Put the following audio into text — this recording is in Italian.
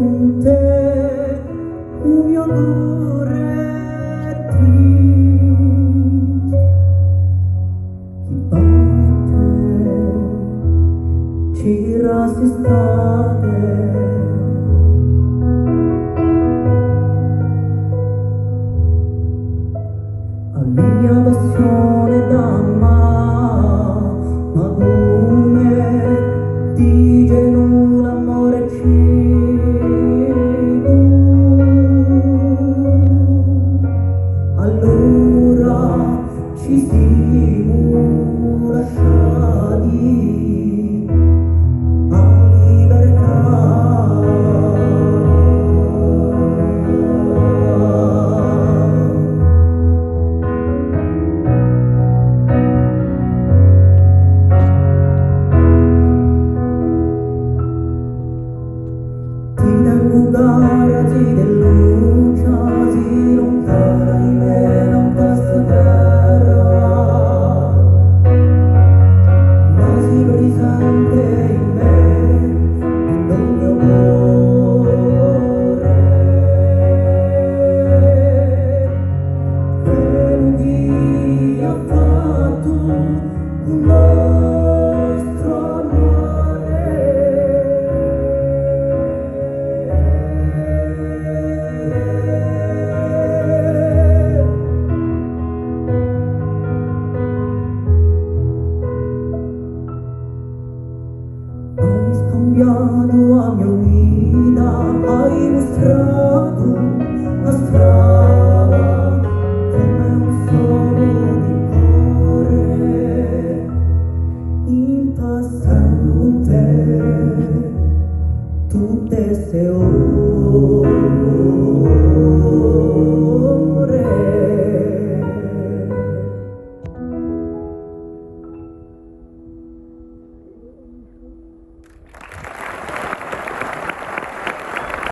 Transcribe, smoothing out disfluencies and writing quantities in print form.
con te un mio amore triste chi batte ci resistate a mia passione d'amare ma come dice non l'amore allora ci siamo lasciati a libertà. Ti tengo cara, ti delucia, si lontana di me, non questa terra, ma si presente in me, in ogni amore. Quello che ha fatto un nostro amore. Hai scambiato la mia vita, hai mostrato la strada.